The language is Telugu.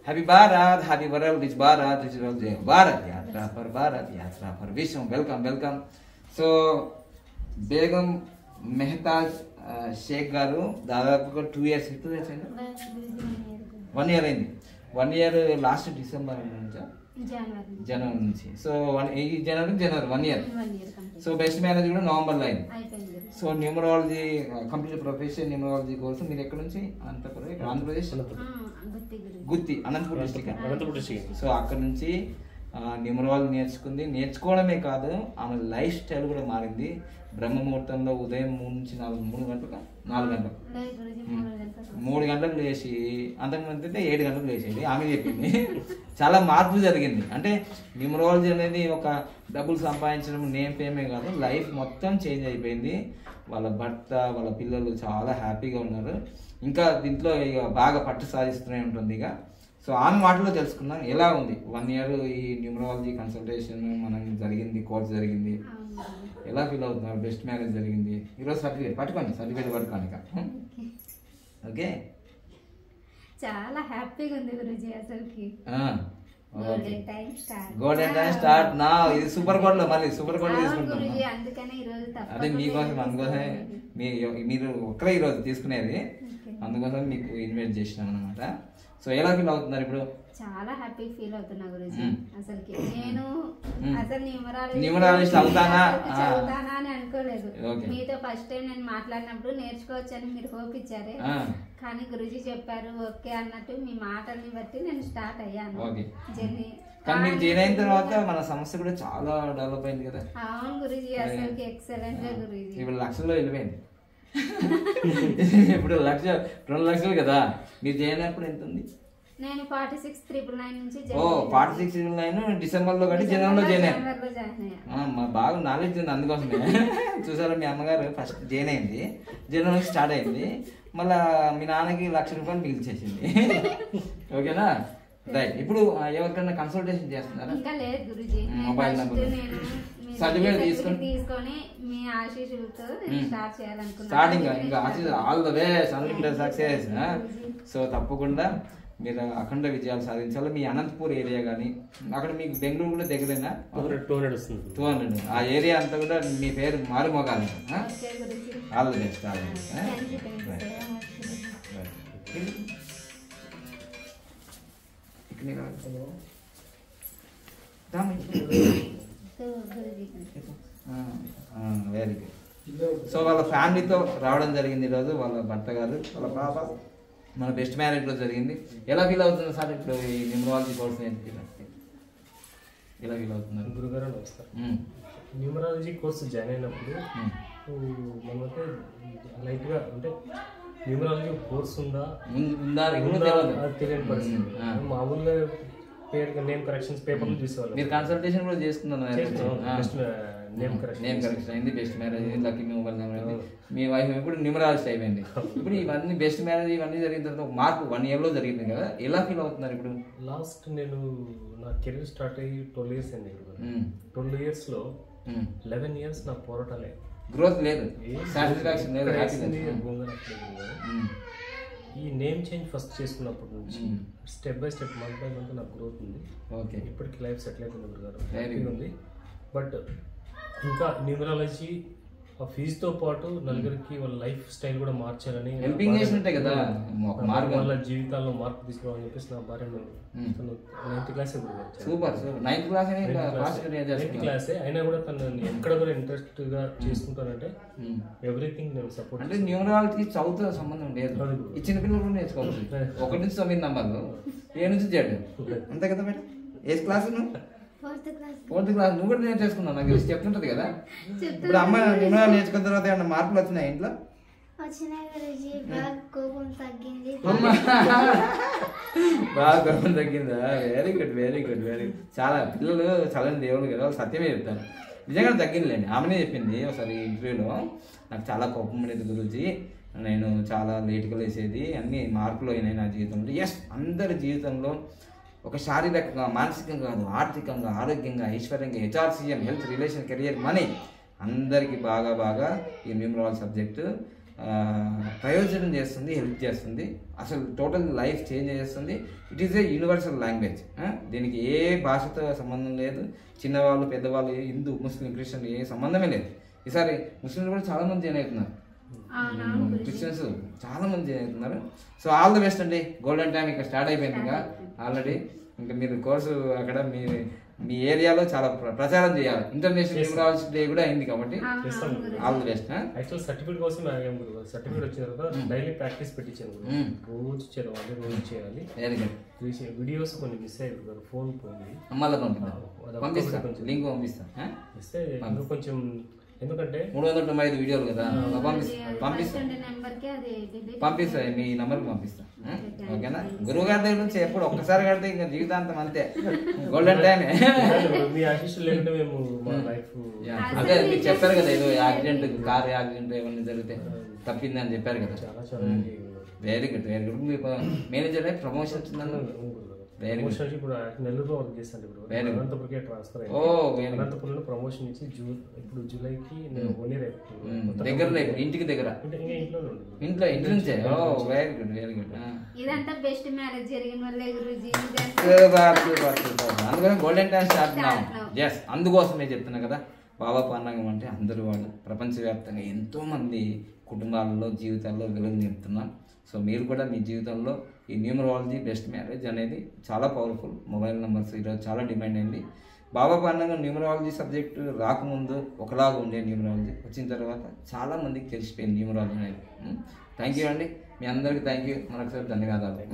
Happy Bharat, happy world, rich Bharat, rich Bharat, yatra for Bharat, yatra for vishwam. Welcome welcome. So Begum Mehtaj Shaikh గారు దాదాపుగా 2 years అయింది, 1 year అయింది. 1 year లాస్ట్ డిసెంబర్ నుంచి, జనవరి నుంచి. సో ఈ జనవరి 1 year. సో బెస్ట్ మ్యారేజ్ కూడా నవంబర్లో అయింది. So numerology complete profession numerology course. మీరు ఎక్కడ నుంచి? ఆంధ్రప్రదేశ్ గుత్తి, అనంతపురం డిస్ట్రిక్ట్. సో అక్కడ నుంచి న్యూమరాలజీ నేర్చుకోవడమే కాదు, ఆమె లైఫ్ స్టైల్ కూడా మారింది. బ్రహ్మముహూర్తంలో ఉదయం 3 నుంచి 4 గంటలకు 3 గంటలకు లేచి, అంతకుముందు అయితే 7 గంటలకు లేచేది. ఆమె చెప్పింది చాలా మార్పు జరిగింది. అంటే న్యూమరాలజీ అనేది ఒక డబ్బులు సంపాదించడం, నేమ్ ఫేమే కాదు, లైఫ్ మొత్తం చేంజ్ అయిపోయింది. వాళ్ళ భర్త, వాళ్ళ పిల్లలు చాలా హ్యాపీగా ఉన్నారు. ఇంకా దీంట్లో ఇక బాగా పట్టు సాధిస్తూనే ఉంటుంది. ఇక సో ఆమె మాటలో తెలుసుకున్నాం ఎలా ఉంది 1 year ఈ న్యూమరాలజీ కన్సల్టేషన్ మనం జరిగింది, కోర్స్ జరిగింది, ఎలా ఫీల్ అవుతున్నారు? బెస్ట్ మ్యారేజ్ జరిగింది. ఈరోజు సర్టిఫికేట్ పట్టుకోండి ఇక. ఓకే, చాలా హ్యాపీగా ఉంది గురుజీ. అసలుకి గోల్డెన్ టైం స్టార్ట్ నా. ఇది సూపర్ కోడ్ లో మళ్ళీ సూపర్ కోడ్ తీసుకుంటాం. అదే మీకోసం, అందుకోసమే మీరు ఒక్కరే ఈరోజు తీసుకునేది, అందుకోసం మీకు ఇన్వైట్ చేసినాం అనమాట. సో ఎలా ఫీల్ అవుతున్నారు ఇప్పుడు? చాలా హ్యాపీ ఫీల్ అవుతున్నా గురుజీ. అసలుకి నేను అసలు న్యూమరాలజిస్ట్ అవుతానా అని అనుకోలేదు. మీతో ఫస్ట్ టైం నేను మాట్లాడినప్పుడు నేర్చుకోవచ్చు అని మీరు హోప్ ఇచ్చారే, కానీ గురుజీ చెప్పారు ఓకే అన్నట్టు మీ మాటల్ని బట్టి నేను స్టార్ట్ అయ్యాను జర్నీ. కానీ మీరు జాయిన్ అయిన తర్వాత మన సమస్య కూడా చాలా డెవలప్ అయింది కదా. అవును గురుజీ, అసలుకి ఎక్సలెంట్ గురుజీ. ఇప్పుడు లక్షల్లో వెళ్ళిపోయింది. ఇప్పుడు 2 లక్షలు కదా. మీరు జాయిన్ అయినప్పుడు ఎంత ఉంది? నేను 46,999 నుంచి 46,999 డిసెంబర్ లో కట్టి జనవరిలో జాయిన్ అయ్యాను. బాగా నాలెడ్జ్ ఉంది, అందుకోసమే. చూసారా, మీ అమ్మగారు ఫస్ట్ జాయిన్ అయింది, జనవరి స్టార్ట్ అయింది. మళ్ళా మీ నాన్నకి ₹1,00,000 పిలిచేసింది. ఓకేనా, రైట్. ఇప్పుడు ఎవరికైనా కన్సల్టేషన్ చేస్తున్నారా? ఇంకా లేదు గురుజీ. మొబైల్ నెంబర్ సర్టిఫికేట్ తీసుకొని మీ ఆశీస్సులతో స్టార్ట్ చేయాలనుకున్నాను. స్టార్టింగ్ ఇంకా ఆశీస్ all the way success. So తప్పకుండా మీరు అఖండ విజయాలు సాధించాలి. మీ అనంతపూర్ ఏరియా కానీ, అక్కడ మీకు బెంగళూరు కూడా దగ్గరేనా? 200 ఆ ఏరియా అంతా కూడా మీ పేరు మారుమోగాలి. All the best. Very good. So వాళ్ళ ఫ్యామిలీతో రావడం జరిగింది ఈరోజు. వాళ్ళ భర్త గారు, వాళ్ళ పాప, మన బెస్ట్ మ్యారేజ్ లో జరిగింది. ఎలా ఫీల్ అవుతుంది సార్ ఇప్పుడు ఈ న్యూమరాలజీ కోర్స్ నేర్చుకున్నారు? ఎలా ఫీల్ అవుతున్నారు? గురుగారు నమస్కారం. న్యూమరాలజీ కోర్సు జాయిన్ అయినప్పుడు మనమైతే లైట్గా అంటే న్యూమరాలజీ కోర్స్ ఉందా తెలియని పరిస్థితి. మామూలుగా పేరు నేమ్ కరెక్షన్స్ పేపర్లు చూసేవాళ్ళు. మీరు కన్సల్టేషన్ కూడా చేసుకున్నారు? నేమ్ కరెక్షన్ అయింది, బెస్ట్ మ్యారేజ్ అయింది, లక్కీ మొబైల్ నెంబర్ అయింది. మీ వైఫ్ ఇప్పుడు న్యూమరాలజిస్ట్ అయిపోయింది. ఇప్పుడు ఇవన్నీ బెస్ట్ మ్యారేజ్ ఇవన్నీ జరిగిన తర్వాత ఒక మార్పు 1 year లో జరిగింది కదా, ఎలా ఫీల్ అవుతున్నారు ఇప్పుడు? లాస్ట్ నేను నా కెరీర్ స్టార్ట్ అయ్యి 12 years అయింది. 12 years లో 11 years నా పోరాటాలే, గ్రోత్ లేదు, సాటిస్ఫాక్షన్ లేదు. ఈ నేమ్ చేంజ్ ఫస్ట్ చేసుకున్నప్పటి నుంచి step by step, month by month నాకు గ్రోత్ ఉంది. ఓకే, ఇప్పటికి లైఫ్ సెటిల్ అయిపోయింది గురుగారు, హ్యాపీగా ఉంది. బట్ ఇంకా న్యూమరాలజీ ఆ ఫీజుతో పాటు నలుగురికి వాళ్ళ లైఫ్ స్టైల్ కూడా మార్చాలని, వాళ్ళ జీవితాల్లో మార్పు తీసుకురావాలని చెప్పేసి నా భార్యను 9th క్లాస్ సూపర్ 9th క్లాసే అయినా కూడా తను ఎక్కడ కూడా ఇంట్రెస్ట్ గా చేసుకుంటానంటే ఎవ్రీథింగ్ నేను సపోర్ట్. అంటే న్యూమరాలజీ చదువుతో సంబంధం లేదు, ఈ చిన్న పిల్లలు కూడా నేర్చుకోవచ్చు. 1 నుంచి 9 నంబర్లు, A నుంచి Z, అంతే కదా మేడం? ఏ క్లాస్ నువ్వు? 4th class. నువ్వు కూడా నేర్చేసుకున్నావు, నాకు తెలిసి చెప్తుంటది కదా. ఇప్పుడు అమ్మాయి న్యూమరాలజీ నేర్చుకున్న తర్వాత ఏమన్నా మార్పులు వచ్చినాయి ఇంట్లో? బాగా కోపం తగ్గిందా? Very good very good very good. చాలా పిల్లలు చల్లని దేవుడు కదా, సత్యమే చెప్తాను. నిజంగా తగ్గిందిలేండి. ఆమెనే చెప్పింది ఒకసారి ఇంటర్వ్యూలో, నాకు చాలా కోపం ఉండేది గురించి, నేను చాలా లేట్గా లేసేది, అన్ని మార్పులు అయినాయి నా జీవితంలో. ఎస్, అందరి జీవితంలో ఒక శారీరకంగా, మానసికంగా కాదు, ఆర్థికంగా, ఆరోగ్యంగా, ఐశ్వర్యంగా, HRCM, health, relation, career, money, అందరికీ బాగా ఈ న్యూమరాలజీ సబ్జెక్టు ప్రయోజనం చేస్తుంది, హెల్ప్ చేస్తుంది, అసలు టోటల్ లైఫ్ చేంజ్ చేస్తుంది. It is a universal language. దీనికి ఏ భాషతో సంబంధం లేదు, చిన్నవాళ్ళు పెద్దవాళ్ళు, హిందూ ముస్లిం క్రిస్టియన్ ఏ సంబంధమే లేదు. ఈసారి ముస్లింలు కూడా చాలా మంది జాయిన్ అవుతున్నారు, క్రిస్టియన్స్ చాలా మంది జాయిన్ అవుతున్నారు. సో ఆల్ ది బెస్ట్ అండి. గోల్డెన్ టైం ఇక్కడ స్టార్ట్ అయిపోయింది ఇంకా ఆల్రెడీ. ఇంకా మీరు కోర్సు అక్కడ మీ ఏరియాలో చాలా ప్రచారం చేయాలి. ఇంటర్నేషనల్ న్యూమరాలజీ డే కూడా అయింది కాబట్టి all the best. Actual certificate కోసం సర్టిఫికేట్ వచ్చిన తర్వాత డైలీ ప్రాక్టీస్ పెట్టించాను, రోజు చదవాలి, రోజు చేయాలి. వీడియోస్ కొన్ని మిస్ అయ్యారు, ఫోన్ పోయింది, మళ్ళీ పంపిస్తాను, లింక్ పంపిస్తాను. ఇస్తే కొంచెం ఎందుకంటే 395 వీడియోలు కదా, పంపిస్తా మీ నంబర్కి పంపిస్తా. ఓకేనా? గురువు గారి దగ్గర నుంచి ఎప్పుడు ఒక్కసారి కడితే ఇంకా జీవితాంతం అంతే, గోల్డెన్ టైం. మీ ఆశీస్సులు లేకుంటే మేము మా లైఫ్ అదే మీకు చెప్పారు కదా, ఏదో యాక్సిడెంట్, కార్ యాక్సిడెంట్ ఏమన్నా జరిగితే తప్పింది అని చెప్పారు కదా. Very good, very good. మీ మేనేజర్ ప్రమోషన్ వచ్చిందన్న, ఇప్పుడు నెల్లూరులో వర్క్ చేస్తాను. ఇప్పుడు అనంతపురంకే ట్రాన్స్ఫర్ అయ్యింది. అనంతపురంలో ప్రమోషన్ ఇచ్చి ఇప్పుడు జూలైకి నేను 1 year దగ్గర, ఇంటికి దగ్గర, ఇంట్లో ఇంటి నుంచే. Very good, very good. ఇదంతా బెస్ట్ మ్యారేజ్ జరిగిన వల్లే గురూజీ. అందుకని గోల్డెన్ టైం స్టార్ట్ ఉన్నాం. ఎస్, అందుకోసమే చెప్తున్నా కదా, బాబా పాండగం అంటే అందరూ వాళ్ళు ప్రపంచవ్యాప్తంగా ఎంతోమంది కుటుంబాలలో జీవితాల్లో వెలుగు నింపుతున్నారు. సో మీరు కూడా మీ జీవితంలో ఈ న్యూమరాలజీ బెస్ట్ మ్యారేజ్ అనేది చాలా పవర్ఫుల్. మొబైల్ నెంబర్స్ ఈరోజు చాలా డిమాండ్ అయింది. బాబా పాండగం న్యూమరాలజీ సబ్జెక్టు రాకముందు ఒకలాగా ఉండే న్యూమరాలజీ, వచ్చిన తర్వాత చాలా మందికి తెలిసిపోయింది న్యూమరాలజీ అనేది. థ్యాంక్ యూ అండి, మీ అందరికీ థ్యాంక్ యూ, మరొకసారి ధన్యవాదాలు.